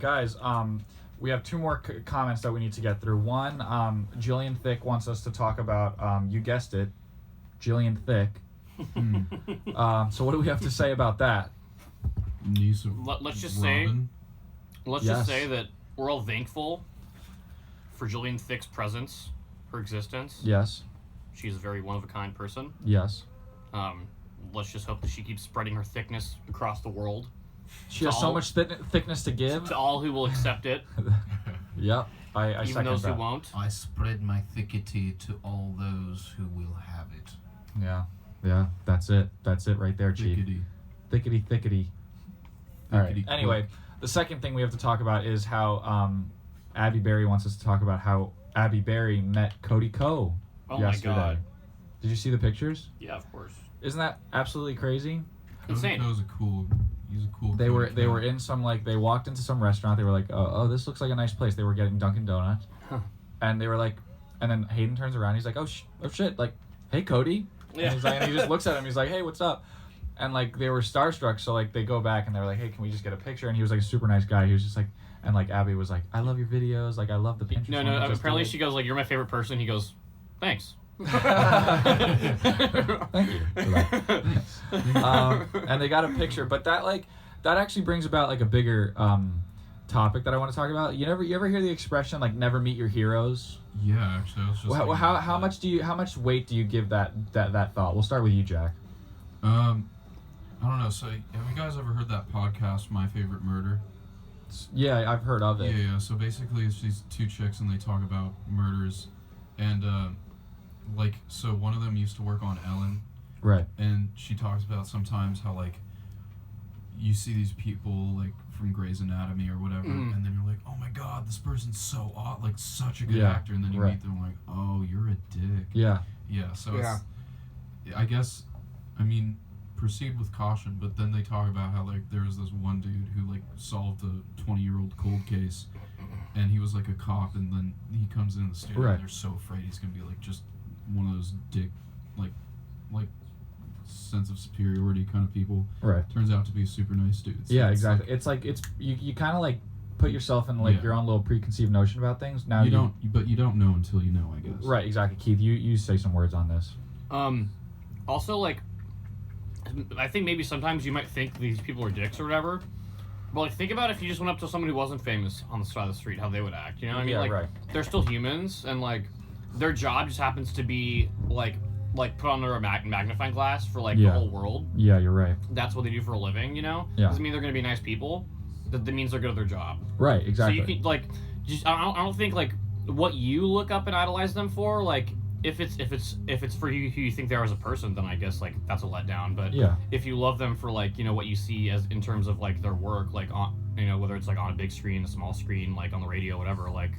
guys, we have two more comments that we need to get through. One, Jillian Thick wants us to talk about, you guessed it, Jillian Thick. So what do we have to say about that? Niece of Let's just Robin. say that we're all thankful for Jillian Thick's presence, her existence. Yes. She's a very one-of-a-kind person. Yes. Let's just hope that she keeps spreading her thickness across the world. She has so much thickness to give. To all who will accept it. Yep. I even second those that. who won't. I spread my thickety to all those who will have it. Yeah. Yeah. That's it right there, Chief. Thickety. All right. Anyway, the second thing we have to talk about is how Abby Berry wants us to talk about how Abby Berry met Cody Ko yesterday. My God. Did you see the pictures? Yeah, of course. Isn't that absolutely crazy? Insane. He's a cool They were in some, like, they walked into some restaurant. They were like, oh, this looks like a nice place. They were getting Dunkin' Donuts. And they were like, and then Hayden turns around. He's like, oh shit, like, hey, Cody. Yeah. And, he's like, and he just looks at him. He's like, hey, what's up? And, like, they were starstruck. So, like, they go back and they were like, hey, can we just get a picture? And he was, like, a super nice guy. He was just like, and, like, Abby was like, I love your videos. Like, I love the Pinterest. No, apparently she goes, like, you're my favorite person. He goes, thanks. Thank you for that. And they got a picture, but that actually brings about like a bigger topic that I want to talk about. You ever hear the expression like never meet your heroes? Yeah, actually, I was just. How much weight do you give that thought? We'll start with you, Jack. I don't know. So, have you guys ever heard that podcast, My Favorite Murder? Yeah, I've heard of it. Yeah. So basically, it's these two chicks, and they talk about murders, and so one of them used to work on Ellen, right? And she talks about sometimes how like you see these people like from Grey's Anatomy or whatever, and then you're like, oh my God, this person's so odd, like such a good actor, and then you meet them like, oh, you're a dick. Yeah. So it's, I guess, I mean, proceed with caution, but then they talk about how like there was this one dude who like solved a 20-year-old cold case, and he was like a cop, and then he comes in the studio and they're so afraid he's gonna be like just one of those dick like sense of superiority kind of people. Right. Turns out to be a super nice dude. So yeah, exactly. Like, it's like you kind of like put yourself in like your own little preconceived notion about things. Now you don't know until you know, I guess. Right, exactly. Keith, you say some words on this. Also, like, I think maybe sometimes you might think these people are dicks or whatever, but like think about if you just went up to someone who wasn't famous on the side of the street, how they would act. You know what I mean? Yeah, like, right. They're still humans, and like their job just happens to be like put under a magnifying glass for like the whole world. Yeah, you're right. That's what they do for a living, you know? Yeah. Doesn't mean they're gonna be nice people. That means they're good at their job. Right, exactly. So you can like just I don't think like what you look up and idolize them for, like if it's for you who you think they are as a person, then I guess like that's a letdown. But if you love them for like, you know, what you see as in terms of like their work, like on, you know, whether it's like on a big screen, a small screen, like on the radio, whatever, like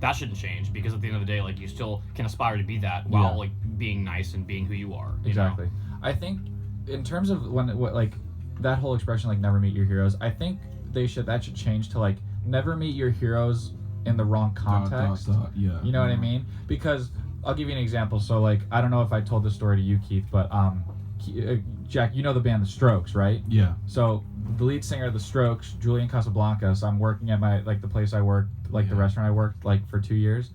that shouldn't change, because at the end of the day, like you still can aspire to be that while like being nice and being who you are. Exactly. Know? I think in terms of like that whole expression, like never meet your heroes, I think that should change to like never meet your heroes in the wrong context. Yeah. You know what I mean? Because I'll give you an example. So like I don't know if I told this story to you, Keith, but Jack, you know the band The Strokes, right? Yeah. So the lead singer of The Strokes, Julian Casablancas, I'm working at my the place I worked, the restaurant I worked for 2 years,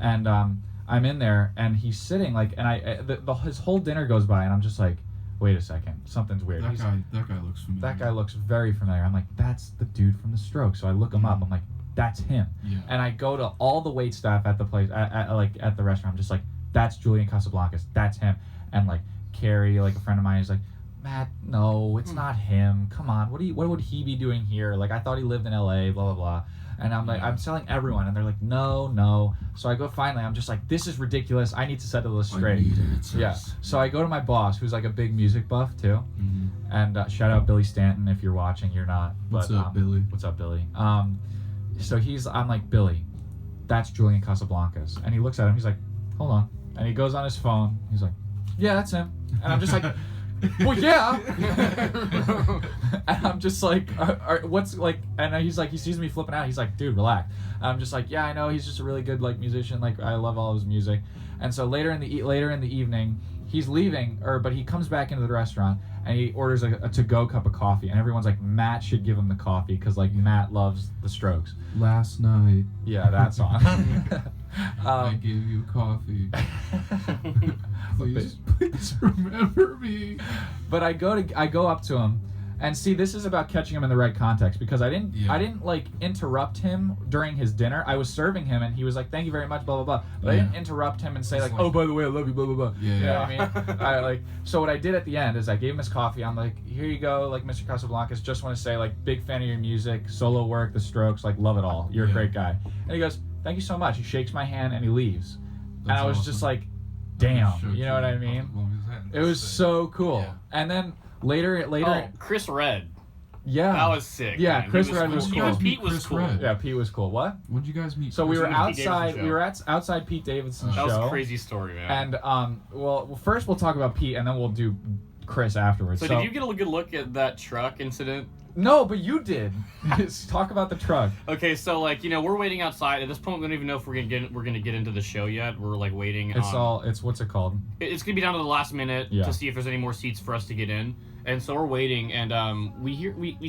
and I'm in there and he's sitting and his whole dinner goes by and I'm just like, wait a second, something's weird. That guy looks familiar. That guy looks very familiar. I'm like, that's the dude from The Strokes. So I look him up. I'm like, that's him. Yeah. And I go to all the wait staff at the place at the restaurant. I'm just like, that's Julian Casablancas. That's him. And like Carrie, like a friend of mine, is like, Matt, no, it's not him. Come on, what would he be doing here? Like, I thought he lived in LA, blah blah blah. And I'm like, I'm telling everyone, and they're like, no. So I go, finally, I'm just like, this is ridiculous. I need to settle this straight. Yeah. So I go to my boss, who's like a big music buff too, and shout out Billy Stanton if you're watching. You're not. What's up, Billy? What's up, Billy? So I'm like, Billy, that's Julian Casablancas, and he looks at him. He's like, hold on, and he goes on his phone. He's like, yeah, that's him, and I'm just like. Well, yeah. And I'm just like, what's like, and he's like, he sees me flipping out. He's like, dude, relax. And I'm just like, yeah, I know. He's just a really good like musician. Like, I love all of his music. And so later in the evening, he's leaving, but he comes back into the restaurant and he orders a to-go cup of coffee, and everyone's like, Matt should give him the coffee because like Matt loves the Strokes. Last night. Yeah, that song. I gave you coffee. Please remember me. But I go up to him, and see, this is about catching him in the right context, because I didn't like interrupt him during his dinner. I was serving him, and he was like, "Thank you very much," blah blah blah. But I didn't interrupt him and say like, "Oh, by the way, I love you," blah blah blah. Yeah, you know what I mean? So what I did at the end is I gave him his coffee. I'm like, "Here you go, like Mr. Casablancas. Just want to say like, big fan of your music, solo work, the Strokes, like love it all. You're a great guy." And he goes, "Thank you so much." He shakes my hand and he leaves. And I was just like, damn, you know what I mean? It was so cool. Yeah. And then later. Oh, Chris Red. Yeah. That was sick. Yeah, man. Chris Red was cool. Pete was cool. Yeah, Pete was cool. What? When did you guys meet? So we were Chris outside. We were outside Pete Davidson's show. That was a crazy story, man. And well, first we'll talk about Pete, and then we'll do Chris afterwards. So did you get a good look at that truck incident? No, but you did. Talk about the truck. Okay, so like we're waiting outside. At this point, we don't even know if we're gonna get into the show yet. We're like waiting. It's what's it called? It's gonna be down to the last minute to see if there's any more seats for us to get in. And so we're waiting, and we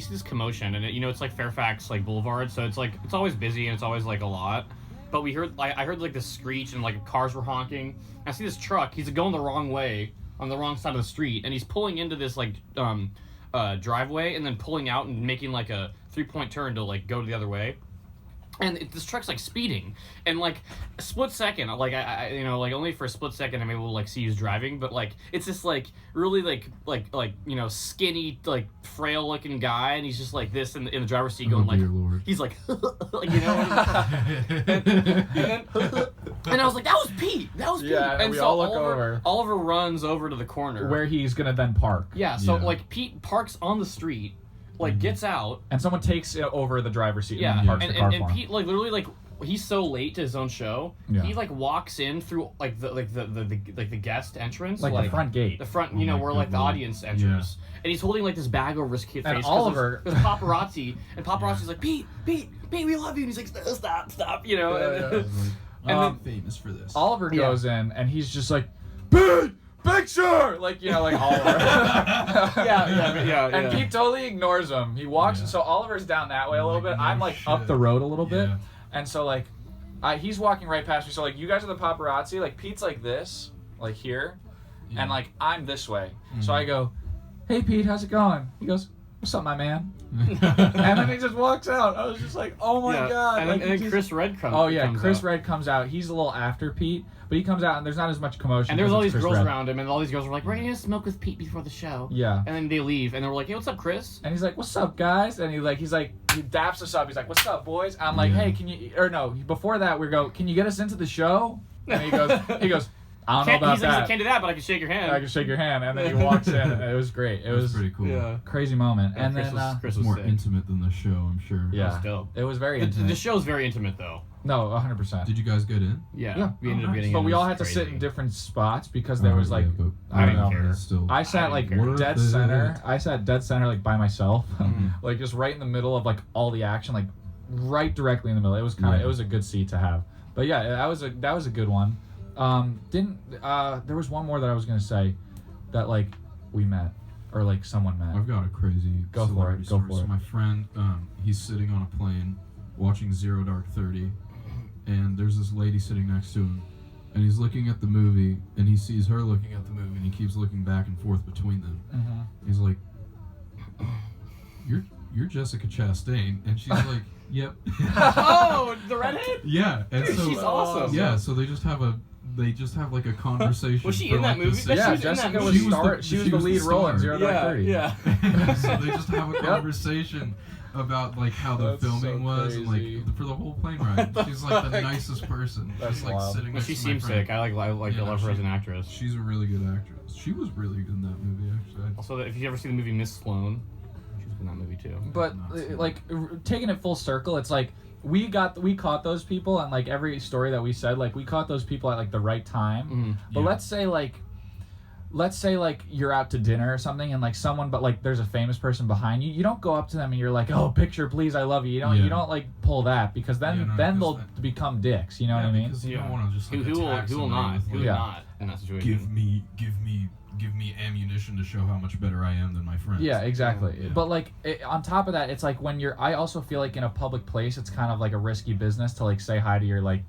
see this commotion, and it's like Fairfax like Boulevard, so it's like it's always busy and it's always like a lot. But I heard like this screech and like cars were honking. I see this truck. He's going the wrong way on the wrong side of the street, and he's pulling into this like driveway and then pulling out and making like a 3-point turn to like go to the other way. And this truck's like speeding, and like a split second, like I like only for a split second I'm able to like see who's driving, but like it's this like really like skinny like frail looking guy, and he's just like this in the driver's seat going like Lord. He's like like and I was like, that was Pete. Yeah, and we so all look over. Oliver runs over to the corner where he's gonna then park. Yeah, so like Pete parks on the street. Like gets out, and someone takes it over the driver's seat. Yeah, and parks the car and for him. Pete like literally like he's so late to his own show. Yeah. He like walks in through like the guest entrance, like the front gate, the front where like the audience enters, and he's holding like this bag over his face. And Oliver, there's paparazzi, and paparazzi's like Pete, we love you, and he's like stop, and then famous for this. Oliver goes in, and he's just like, Pete. Picture! Like Oliver. yeah. And Pete totally ignores him. He walks, so Oliver's down that way a little bit. I'm like up the road a little bit. And so like, he's walking right past me. So like, you guys are the paparazzi. Like Pete's like this, like here. And like, I'm this way. So I go, "Hey Pete, how's it going?" He goes, "What's up, my man?" And then he just walks out. I was just like, oh my God. And then Chris Red comes Chris Red comes out. He's a little after Pete. But he comes out, and there's not as much commotion. And there's all these girls around him, and all these girls are like, "We're gonna smoke with Pete before the show." Yeah. And then they leave, and they're like, "Hey, what's up, Chris?" And he's like, "What's up, guys?" And he daps us up. He's like, "What's up, boys?" And I'm like, "Hey, can you?" Or no, before that, we go, "Can you get us into the show?" And he goes, "I don't know about that." Like, I can't do that, but I can shake your hand. I can shake your hand, and then he walks in. And it was great. It was pretty cool. Yeah. Crazy moment. And Chris then was more sick. intimate than the show, I'm sure. Yeah, it was very intimate. The show's very intimate, though. No, 100%. Did you guys get in? Yeah. We ended up getting in. But we all had to sit in different spots because there was like, I don't didn't know. care. I sat like dead center. I sat dead center like by myself, like just right in the middle of like all the action, like right directly in the middle. It was it was a good seat to have. But yeah, that was a good one. There was one more that I was gonna say that like we met or like someone met. I've got a crazy Go for it. So my friend, he's sitting on a plane watching Zero Dark 30, and there's this lady sitting next to him, and he's looking at the movie, and he sees her looking at the movie, and he keeps looking back and forth between them. He's like, "You're Jessica Chastain," and she's like, "Yep." Oh, the redhead? Yeah, and Dude, so she's awesome. Yeah, so they just have like a conversation. Was she for in that like movie? Yeah, Jessica was she was the lead role in Zero Dark 30. Yeah. So they just have a conversation about like how the filming was and like for the whole plane ride. She's like the nicest person. She's like sitting next She to my seems friend. sick. I love her as an actress. She's a really good actress. She was really good in that movie actually. Also, if you ever see the movie Miss Sloane, she was in that movie too. But like taking it full circle, it's like we caught those people, and like every story that we said, like we caught those people at like the right time. But let's say like you're out to dinner or something, and like someone, but like there's a famous person behind you. You don't go up to them and you're like, "Oh, picture, please, I love you." You don't like pull that because then they'll become dicks. You know what I mean? Because you don't want to just like Who will not in that situation? Give me give me ammunition to show how much better I am than my friends. Yeah, exactly. Yeah. But like on top of that, it's like when I also feel like in a public place, it's kind of like a risky business to like say hi to your like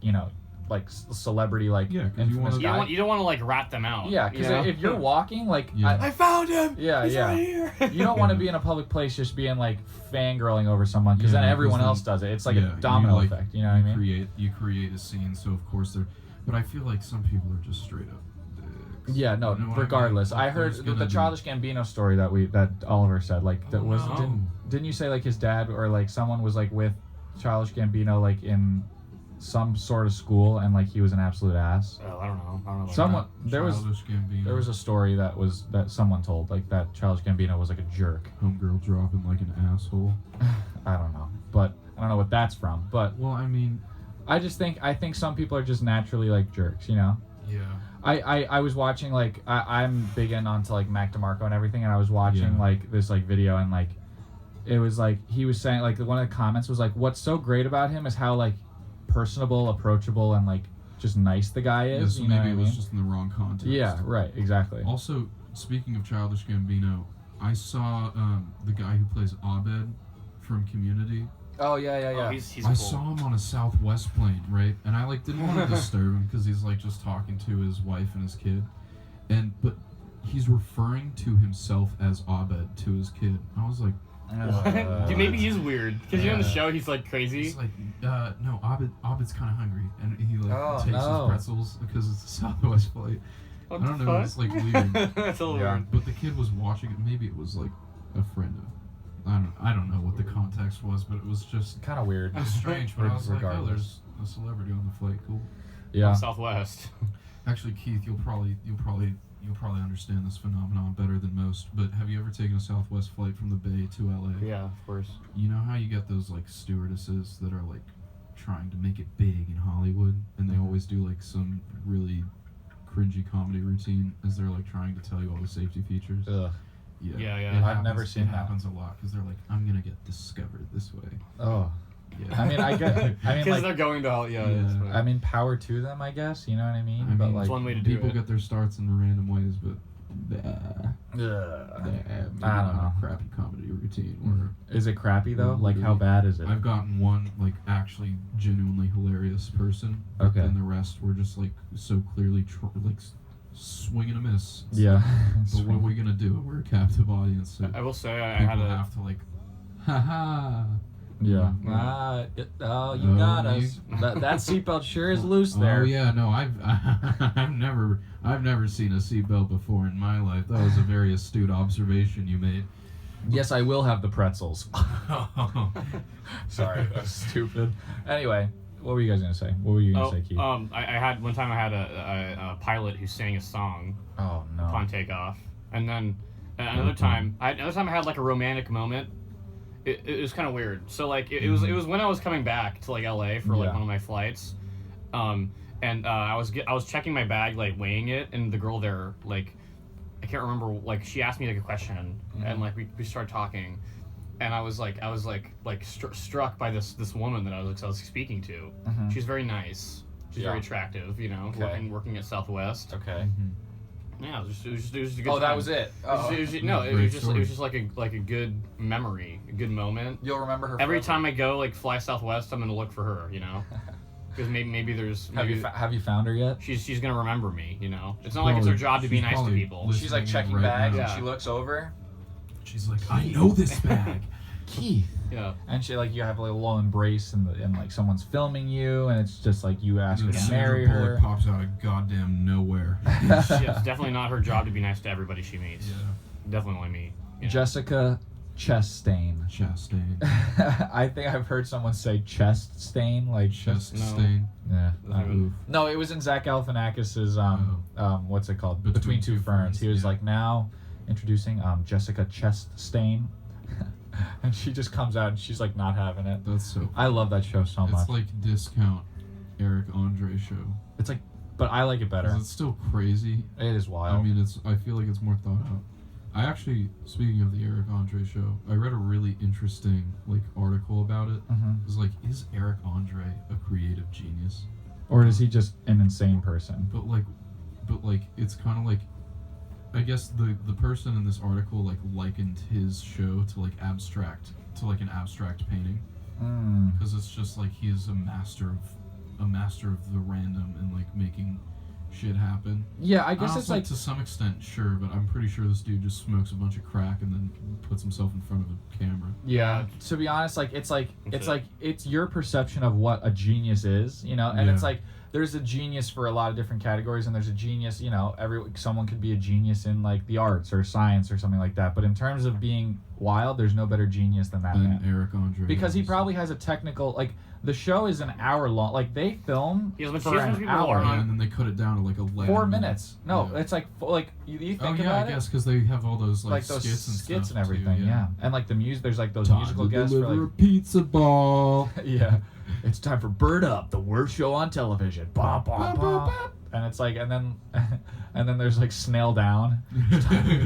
like celebrity like infamous guy. You don't want to like rat them out. Yeah, because if you're walking like I found him. Yeah, He's right here. You don't want to be in a public place just being like fangirling over someone because then everyone else does it. It's like a domino effect. You know what I mean? You create a scene, so of course they're. But I feel like some people are just straight up dicks. Yeah, no. You know regardless, I heard the Childish Gambino story that Oliver said. Like that was didn't you say like his dad or like someone was like with Childish Gambino like in some sort of school and like he was an absolute ass. Oh, I don't know. Someone there Gambino. was a story that someone told like that Childish Gambino was like a jerk. Homegirl dropping like an asshole. I don't know, but I don't know what that's from. But well, I mean, I think some people are just naturally like jerks, you know. Yeah. I was watching like I'm big onto like Mac DeMarco and everything, and I was watching like this like video and like it was like he was saying like one of the comments was like what's so great about him is how like personable, approachable, and like just nice the guy is. Yeah, so you know maybe what it was mean? just in the wrong context. Yeah, right, exactly. Also, speaking of Childish Gambino, I saw the guy who plays Abed from Community. Oh yeah. Oh, he's I cool. saw him on a Southwest plane, right? And I like didn't want to disturb him because he's like just talking to his wife and his kid, but he's referring to himself as Abed to his kid. I was like, Dude, maybe he's weird because you know in the show he's like crazy. He's like, no, Abed's kind of hungry, and he like takes his pretzels because it's a Southwest flight. I don't know, it's like weird. That's a little weird. But the kid was watching it. Maybe it was like a friend of. I don't know what the context was, but it was just kind of weird. It was strange, but I was like, oh, there's a celebrity on the flight. Cool. Yeah. Southwest. Actually, Keith, you'll probably understand this phenomenon better than most. But have you ever taken a Southwest flight from the Bay to LA? Yeah, of course. You know how you get those like stewardesses that are like trying to make it big in Hollywood, and they always do like some really cringy comedy routine as they're like trying to tell you all the safety features. Ugh. Yeah. I've never seen that. It happens a lot because they're like, I'm gonna get discovered this way. Oh. Yeah. I mean, because like, they're going to I mean, power to them, I guess. You know what I mean? But like, it's one way to do people it. get their starts in random ways, but I don't know. A crappy comedy routine. Or is it crappy though? Like, how bad is it? I've gotten one like actually genuinely hilarious person. Okay. And the rest were just like so clearly like swing and a miss. Yeah. But what are we gonna do? We're a captive audience. So I will say I people had a. have to like, haha. Yeah. Yeah. You got us. That seatbelt sure is loose there. Oh yeah, no, I've never seen a seatbelt before in my life. That was a very astute observation you made. Yes, I will have the pretzels. Sorry, that's stupid. Anyway, what were you guys gonna say? What were you gonna say, Keith? I had a pilot who sang a song. Oh no. Upon takeoff, and then another time I had like a romantic moment. It was kind of weird. So like it was when I was coming back to like LA for like one of my flights, and I was checking my bag, like weighing it, and the girl there, like I can't remember, like she asked me like a question, and like we started talking, and I was struck by this woman that I was speaking to. She's very nice. She's very attractive, you know, working at Southwest. Okay. Yeah, it was just a good time. That was it. It was just like a good memory, a good moment. You'll remember her every forever. time I go like fly Southwest. I'm gonna look for her, you know, because maybe there's. Have you found her yet? She's gonna remember me, you know. It's not like it's her job to be nice to people. She's like checking bags, and she looks over. She's like, I know this bag, Keith. Yeah. And she like you have like a little embrace and like someone's filming you and it's just like you ask her to Sandra marry Bullock her. pops out of goddamn nowhere. It's definitely not her job to be nice to everybody she meets. Yeah. Definitely me. Yeah. Jessica Chastain. Chastain. I think I've heard someone say chest stain, like Chastain. Yeah. Oof. No, it was in Zach Galifianakis's what's it called? Between Two Ferns. He was like now introducing Jessica Chastain. And she just comes out and she's like not having it. That's so. I love that show so much. It's like discount Eric Andre show. It's like, but I like it better. It's still crazy. It is wild. I mean, I feel like it's more thought out. I actually, speaking of the Eric Andre show, I read a really interesting like article about it. It was like, is Eric Andre a creative genius, or is he just an insane person? But like, it's kind of like I guess the person in this article like likened his show to like an abstract painting, because it's just like he is a master of the random and like making shit happen. Yeah, I guess it's like to some extent, sure, but I'm pretty sure this dude just smokes a bunch of crack and then puts himself in front of a camera. Yeah, to be honest, it's your perception of what a genius is, you know, and it's like there's a genius for a lot of different categories, and there's a genius, you know, someone could be a genius in like the arts or science or something like that, but in terms of being wild, there's no better genius than that man. Eric Andre. Because he probably has a technical, like, the show is an hour long. Like, they film for an hour. And then they cut it down to like 11 4 minutes. No, it's like you think about it? I guess because they have all those like those skits and everything. Too, yeah, and like the music, there's like those time musical to guests for deliver like a pizza ball. Yeah, it's time for Bird Up, the worst show on television. Bah, bah, bah. And it's like, and then there's like Snail Down.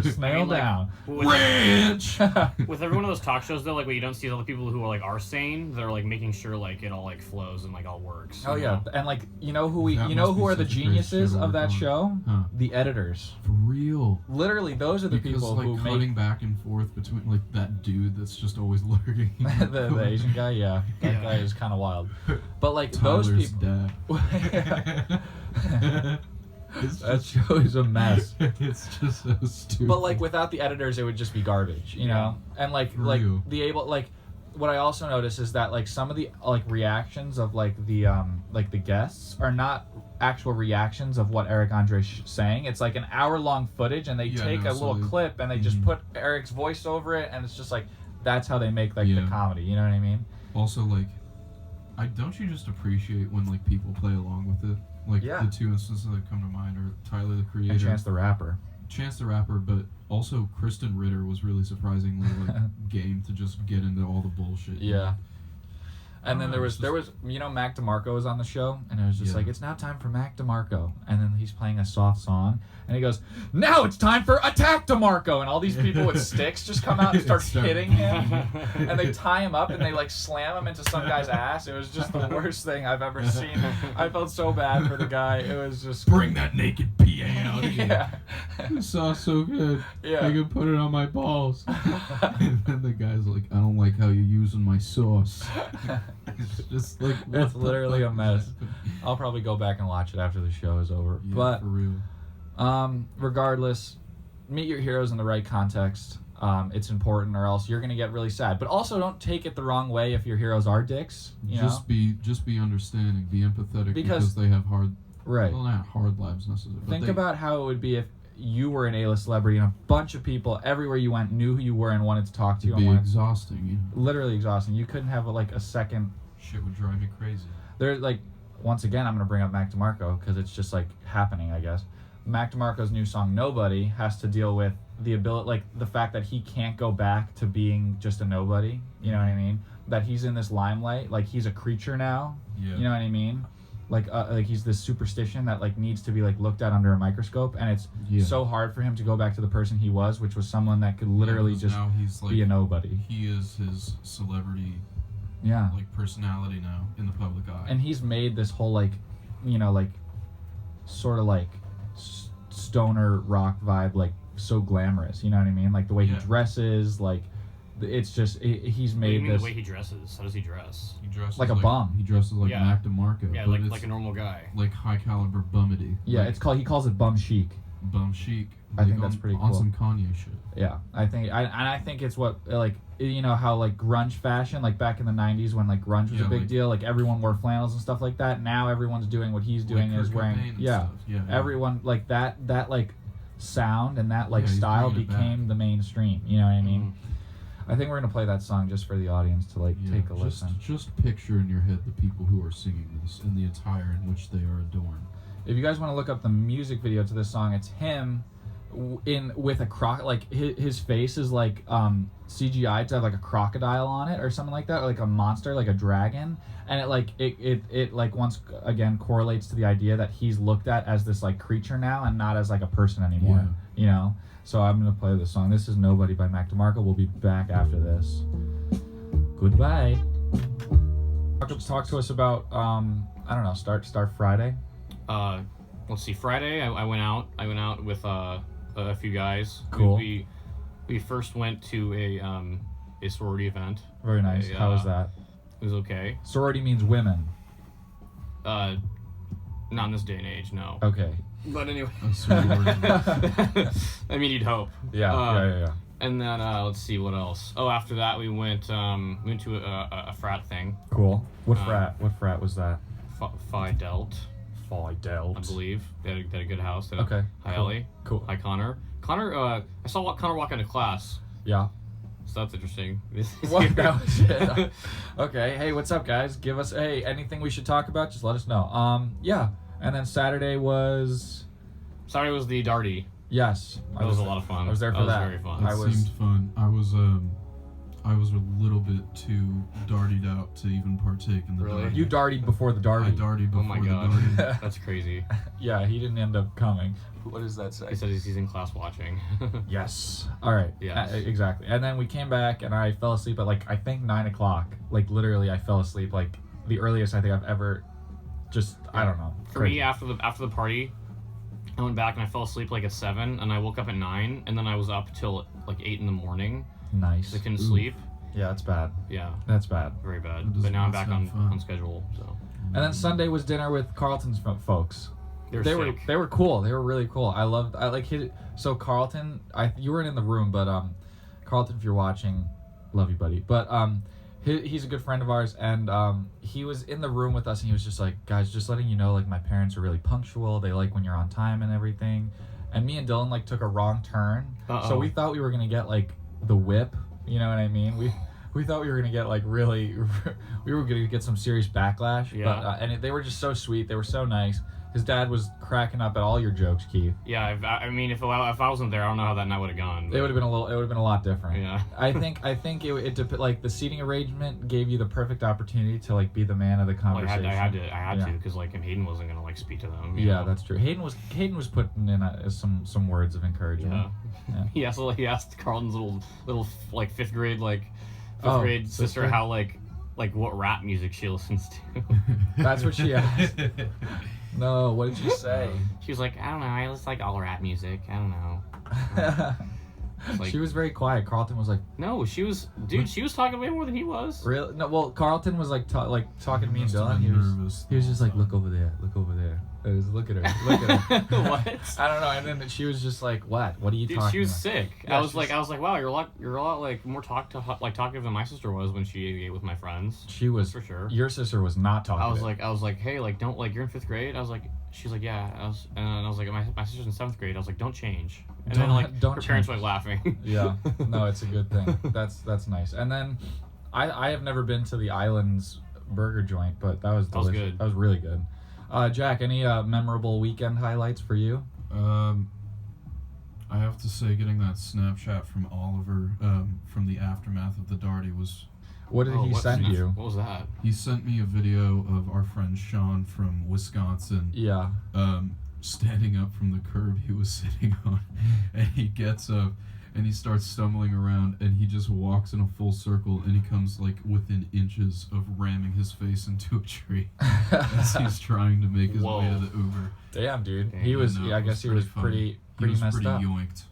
Snail Down. Ranch! With every one of those talk shows, though, like, what you don't see is all the people who are sane. They're like making sure like it all like flows and like all works. Oh yeah, know? And like you know who are the geniuses of that show? Huh. The editors. For real. Literally, those are the people like, who cutting back and forth between like that dude that's just always lurking. the Asian guy, yeah, that guy is kind of wild. But like Tyler's those people. Dad. That show is a mess. It's just so stupid. But like without the editors, it would just be garbage, you know. And like what I also notice is that like some of the like reactions of like the guests are not actual reactions of what Eric Andre's saying. It's like an hour-long footage, and they take a little clip and they just put Eric's voice over it, and it's just like that's how they make like the comedy. You know what I mean? Also, like, don't you just appreciate when like people play along with it? Like the two instances that come to mind are Tyler the Creator and Chance the Rapper. But also Kristen Ritter was really surprisingly like game to just get into all the bullshit. Yeah. And then there was Mac DeMarco was on the show, and it was just like, it's now time for Mac DeMarco, and then he's playing a soft song, and he goes, now it's time for Attack DeMarco, and all these people with sticks just come out and start hitting him, and they tie him up and they like slam him into some guy's ass. It was just the worst thing I've ever seen. I felt so bad for the guy. It was just bring that naked PA out here. Yeah. This sauce so good. Yeah. I can put it on my balls. And then the guy's like, I don't like how you're using my sauce. It's just like it's literally a mess. I'll probably go back and watch it after the show is over. Yeah, but for real. Regardless, meet your heroes in the right context. It's important, or else you're gonna get really sad. But also, don't take it the wrong way if your heroes are dicks. Just be understanding, be empathetic because they have hard. Right. Well, not hard lives necessarily. Think about how it would be if you were an A-list celebrity and a bunch of people everywhere you went knew who you were and wanted to talk to you. It'd be exhausting. You know? Literally exhausting. You couldn't have a second. Shit would drive me crazy. They're like, once again, I'm gonna bring up Mac DeMarco because it's just like happening, I guess. Mac DeMarco's new song "Nobody" has to deal with the ability, like the fact that he can't go back to being just a nobody. You know what I mean? That he's in this limelight, like he's a creature now. Yeah. You know what I mean? Like he's this superstition that like needs to be like looked at under a microscope, and it's so hard for him to go back to the person he was, which was someone that could literally just now he's like, be a nobody. He is his celebrity, like personality now in the public eye. And he's made this whole like, you know, like sort of like stoner rock vibe like so glamorous. You know what I mean? Like the way he dresses, like. It's just he's made this. The way he dresses. How does he dress? He dresses like a bum. He dresses like Mac DeMarco. Yeah, like a normal guy. Like high caliber bummity. Yeah, like, he calls it bum chic. Bum chic. I think that's pretty cool. On some Kanye shit. Yeah, I think it's what like you know how like grunge fashion like back in the 90s when like grunge was a big deal, like everyone wore flannels and stuff like that. Now everyone's doing what he's doing and is wearing everyone like that like sound and that like style became the mainstream. You know what I mean? Mm-hmm. I think we're gonna play that song just for the audience to like take a listen. Just picture in your head the people who are singing this and the attire in which they are adorned. If you guys want to look up the music video to this song, it's him with a like his face is like CGI to have like a crocodile on it or something like that, or like a monster, like a dragon, and it like once again correlates to the idea that he's looked at as this like creature now and not as like a person anymore. You know. So I'm going to play this song. This is Nobody by Mac DeMarco. We'll be back after this. Goodbye. Talk to us about, I don't know, start Friday. Let's see. Friday, I went out with a few guys. Cool. We first went to a sorority event. Very nice. How was that? It was okay. Sorority means women. Not in this day and age, no. Okay. But anyway. I mean, you'd hope. Yeah. And then let's see what else. Oh, after that we went to a frat thing. Cool. What frat? What frat was that? Phi Delt. Phi Delt. I believe they had a good house. Okay. Hi Cool. Ellie. Cool. Hi Connor. Connor. I saw Connor walk into class. Yeah. So that's interesting. What? That was it. Okay. Hey, what's up, guys? Give us anything we should talk about. Just let us know. Yeah. And then Saturday was the Darty. Yes. That was a lot of fun. I was there for that. Was very fun. It seemed fun. I was a little bit too dartied out to even partake in the Really? darty. You dartied before the Darty. I dartied before Oh my the god. darty. That's crazy. Yeah, he didn't end up coming. What does that say? He said he's in class watching. Yes. All right. Yes. Exactly. And then we came back, and I fell asleep at I think 9 o'clock. Literally, I fell asleep the earliest I think I've ever. I don't know. For me, after the party, I went back and I fell asleep at 7, and I woke up at 9, and then I was up till 8 in the morning. Nice. I couldn't sleep. Yeah, that's bad. Yeah. That's bad. Very bad. That does But now I'm not back on sound fun. schedule. So. And then Sunday was dinner with Carlton's folks. They were cool. They were really cool. So Carlton, you weren't in the room, but Carlton, if you're watching, love you, buddy. But he's a good friend of ours, and he was in the room with us, and he was just like, guys, just letting you know, my parents are really punctual. They like when you're on time and everything. And me and Dylan took a wrong turn, so we thought we were gonna get the whip. You know what I mean? We thought we were gonna get really, we were gonna get some serious backlash. Yeah. But they were just so sweet. They were so nice. His dad was cracking up at all your jokes, Keith. Yeah, I mean, if I wasn't there, I don't know how that night would have gone. It would have been a lot different. Yeah. I think the seating arrangement gave you the perfect opportunity to be the man of the conversation. I had to because Hayden wasn't gonna speak to them. Yeah, that's true. Hayden was putting in some words of encouragement. Yeah. He asked Carlton's little fifth grade sister? sister how what rap music she listens to. That's what she asked. No, what did she say? She was like, I don't know, I just like all rap music. I don't know. She was very quiet. Carlton was like, no, she was talking way more than he was. Really? No, well, Carlton was talking to me and Dylan. He was just like, look over there. I was, look at her. What? I don't know. And then she was just like, what? What are you talking about? She was sick. Yeah, I was like, wow, you're a lot more talkative than my sister was when she ate with my friends. She was for sure. Your sister was not talkative. I was like, hey, don't you're in 5th grade. She's like, yeah. I was like, my sister's in 7th grade. I was like, don't change. And then her parents were laughing. Yeah, no, it's a good thing. That's nice. And then I have never been to the Islands burger joint, but that was delicious. Good. That was really good. Jack, any memorable weekend highlights for you? I have to say, getting that Snapchat from Oliver from the aftermath of the Darty was. What did he send you? What was that? He sent me a video of our friend Sean from Wisconsin. Yeah. Standing up from the curb he was sitting on, and he gets up and he starts stumbling around, and he just walks in a full circle, and he comes within inches of ramming his face into a tree as he's trying to make his way to the Uber. Damn, dude. He was. I guess he was pretty messed up. Yoinked.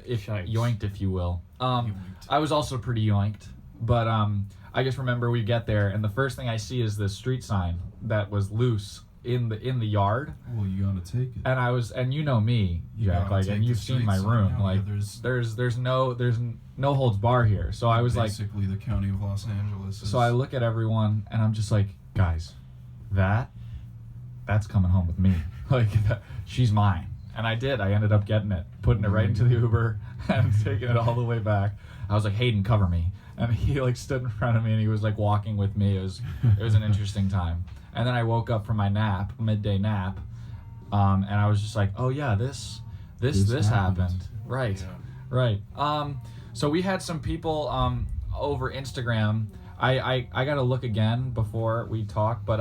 Yoinked, if you will. I was also pretty yoinked, but I just remember we get there, and the first thing I see is this street sign that was loose in the yard. Well, you gotta take it. And you know me, Jack, and you've seen my room. There's no holds bar here. So I was basically the county of Los Angeles. So I look at everyone and I'm just like, guys, that's coming home with me. She's mine. And I did. I ended up getting it, putting it right into the Uber and taking it all the way back. I was like, Hayden, cover me. And he stood in front of me and he was walking with me. It was an interesting time. And then I woke up from my midday nap, and I was just like, oh yeah, this happened. Right, yeah. Right. So we had some people over Instagram. I got to look again before we talk, but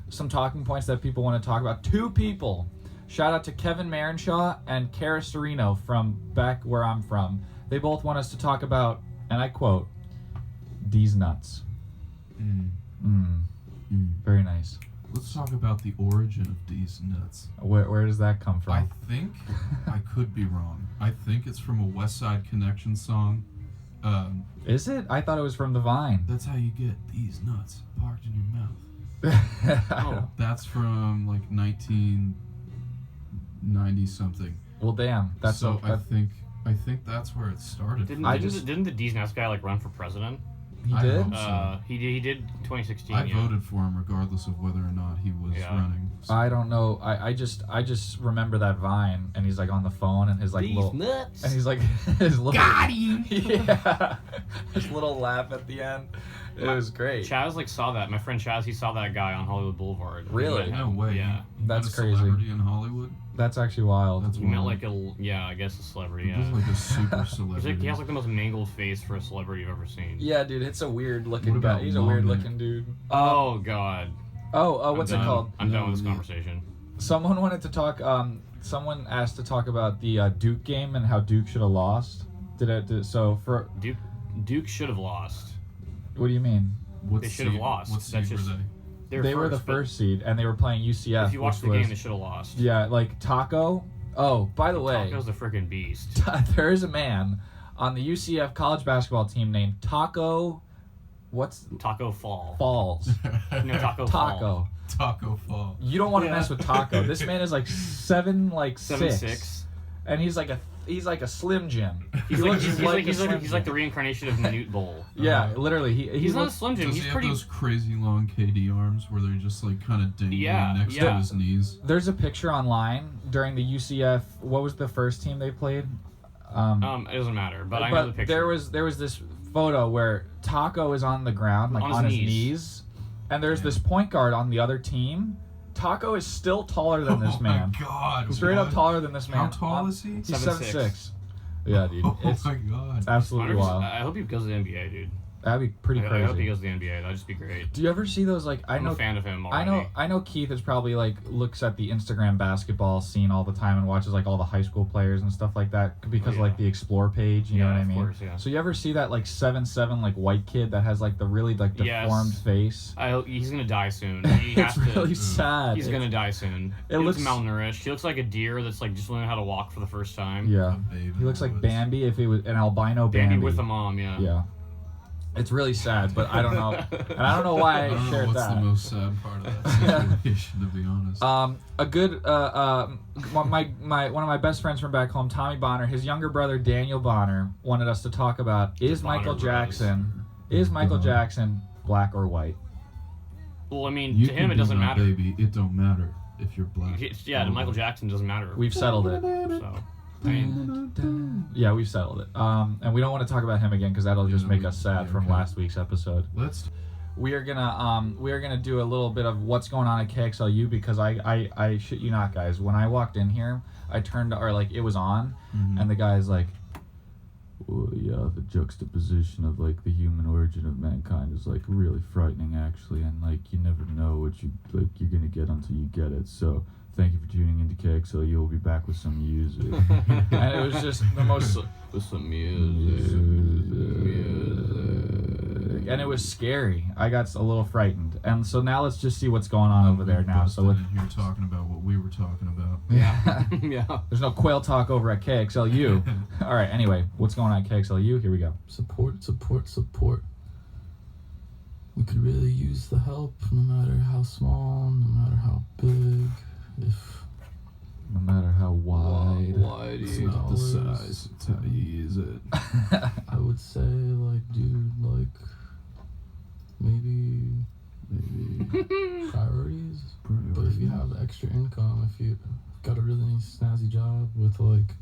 some talking points that people want to talk about. 2 people. Shout out to Kevin Marenshaw and Kara Serino from back where I'm from. They both want us to talk about, and I quote, "D's nuts." Very nice. Let's talk about the origin of these nuts. Where does that come from? I think I could be wrong. I think it's from a West Side Connection song. Is it? I thought it was from the Vine. That's how you get these nuts parked in your mouth. Oh, that's from like 1990 something. Well, damn. That's so. I think that's where it started. Didn't the D's Nuts guy like run for president? He did. He did 2016. I voted for him regardless of whether or not he was running. So. I don't know. I just remember that Vine, and he's like on the phone, and his like these little nuts. and he's like his little got him. Yeah, his little laugh at the end. It was great. Chaz like saw that. My friend Chaz, he saw that guy on Hollywood Boulevard. Really? No way. Yeah. He That's met a crazy. Celebrity in Hollywood. That's actually wild. He met like I guess a celebrity. He's like a super celebrity. He has like the most mangled face for a celebrity you've ever seen. Yeah, dude, it's a weird looking What guy. about He's a weird looking dude. Oh God. What's it called? I'm done with this conversation. Someone wanted to talk. Someone asked to talk about the Duke game and how Duke should have lost. For Duke should have lost. What do you mean? They should have lost. What seed were they? They were the first seed, and they were playing UCF. If you watch the game, they should have lost. Yeah, like Taco. Oh, by the way, Taco's a freaking beast. There is a man on the UCF college basketball team named Taco. Taco Fall? Falls. No, Taco Fall. Taco Fall. You don't want to mess with Taco. This man is like 7'6", and he's like a Slim Jim. He's like the reincarnation of Newt Bowl. Yeah, literally. He's not a Slim Jim. Does he have those crazy long KD arms where they're just like kind of dangling next to his knees? There's a picture online during the UCF. What was the first team they played? It doesn't matter, but I know the picture. There was this photo where Taco is on the ground, like on his knees, and there's this point guard on the other team. Taco is still taller than this man. Oh my God! Straight up taller than this man. How tall is he? He's 7'6". Yeah, dude. Oh my God! It's absolutely wild. I hope he goes to the NBA, dude. That'd be pretty crazy. I hope he goes to the NBA. That'd just be great. Do you ever see those I'm a fan of him already. I know Keith is probably like looks at the Instagram basketball scene all the time and watches like all the high school players and stuff like that because of like the Explore page, you know what I mean? Of course, yeah. So you ever see that like 7'7" like white kid that has like the really like deformed face? He's gonna die soon. It's really sad. He's gonna die soon. He looks malnourished. He looks like a deer that's like just learning how to walk for the first time. Yeah. He looks like Bambi if he was an albino Bambi. Bambi with a mom, yeah. Yeah. It's really sad, but I don't know, and I don't know why I shared what's that. The most sad part of that situation, to be honest. A good one of my best friends from back home, Tommy Bonner, his younger brother Daniel Bonner wanted us to talk about is Michael Jackson black or white? Well, I mean, to him it doesn't matter. Baby, it don't matter if you're black. To Michael Jackson doesn't matter. We've settled it. So. Yeah, we've settled it. And we don't want to talk about him again because that'll just make us sad from last week's episode. We are gonna do a little bit of what's going on at KXLU because I shit you not, guys. When I walked in here, I turned it was on, and the guy's like, well, yeah, the juxtaposition of like the human origin of mankind is like really frightening actually, and like you never know what you're gonna get until you get it. So thank you for tuning into KXLU. We'll be back with some music. And it was just the most with some music. And it was scary. I got a little frightened. And so now let's just see what's going on over there now. So in here talking about what we were talking about. Yeah. Yeah. There's no quail talk over at KXLU. All right, anyway, what's going on at KXLU? Here we go. Support. We could really use the help, no matter how small, no matter how big, no matter how wide. It's not the size, it's how you use it. I would say, like, dude, like, maybe priorities. But if you have extra income, if you got a really snazzy job with, like,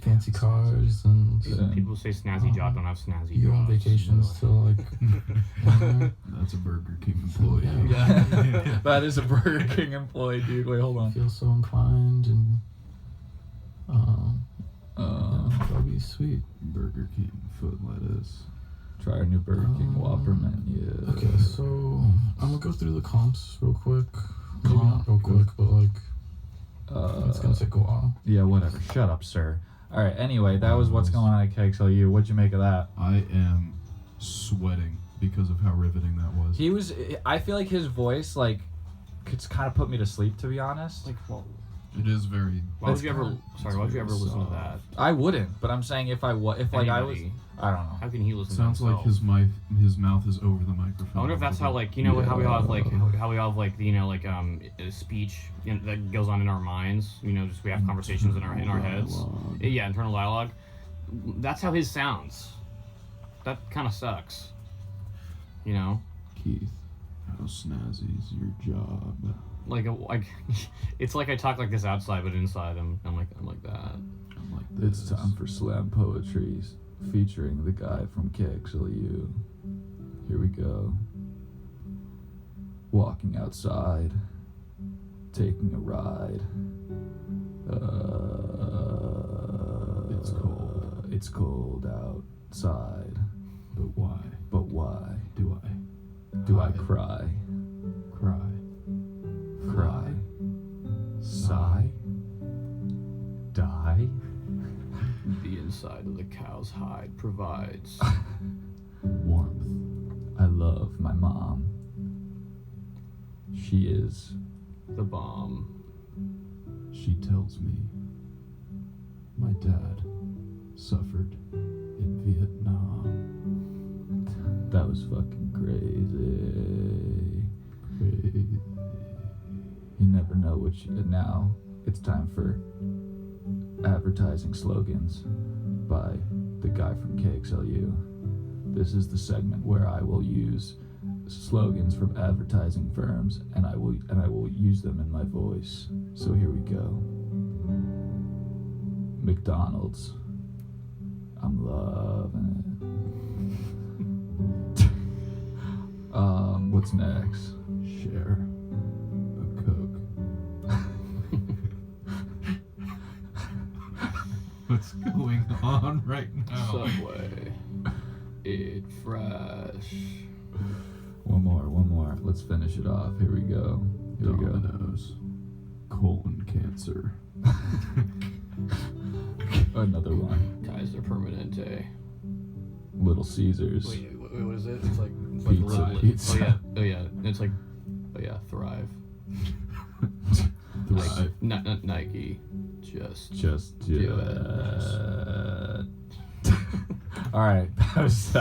fancy cars and people say snazzy job don't have snazzy you go on jobs. vacations to like that's a Burger King employee. Yeah. That is a Burger King employee, dude. Wait, hold on. Feel so inclined and that'll be sweet. Burger King foot lettuce. Try our new Burger King Whopper menu. Okay, so I'm gonna go through the comps real quick. Maybe not real quick, but like it's gonna take a while. Yeah, whatever. Shut up, sir. All right. Anyway, that was what's going on at KXLU. What'd you make of that? I am sweating because of how riveting that was. I feel like his voice, like, it's kind of put me to sleep, to be honest. Like, well, it is very. Why would you ever listen to that? I wouldn't, but I'm saying if I was, I don't know. How can he listen? Sounds to like his mouth is over the microphone. I wonder if that's how, like, you know, how we all have, like, you know, like, speech, you know, that goes on in our minds. You know, just we have conversations in our heads. Yeah, internal dialogue. That's how his sounds. That kind of sucks. You know. Keith, how snazzy is your job? Like it's like I talk like this outside, but inside I'm like that. I'm like this. It's time for slam poetry, featuring the guy from KXLU. Here we go. Walking outside, taking a ride. It's cold. It's cold outside. But why? But why do I cry? Cry? Sigh? Die? The inside of the cow's hide provides warmth. I love my mom. She is the bomb. She tells me my dad suffered in Vietnam. That was fucking crazy. You never know which. Now it's time for advertising slogans by the guy from KXLU. This is the segment where I will use slogans from advertising firms, and I will use them in my voice. So here we go. McDonald's. I'm loving it. What's next? Share a Coke. What's going on right now? Subway. Eat fresh. One more. Let's finish it off. Here we go. Domino's. Colon cancer. Another one. Kaiser Permanente. Little Caesars. Wait, what is it? It's like Pizza. Oh yeah. It's like Thrive. Thrive. Nike. Just do it. All right, that was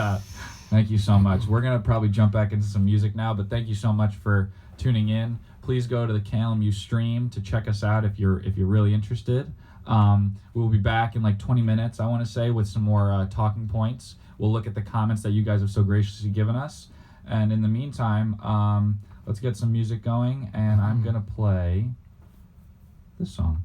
thank you so much. We're gonna probably jump back into some music now, but thank you so much for tuning in. Please go to the KLMU stream to check us out if you're really interested. We'll be back in like 20 minutes, I want to say, with some more talking points. We'll look at the comments that you guys have so graciously given us, and in the meantime, let's get some music going. And I'm gonna play this song.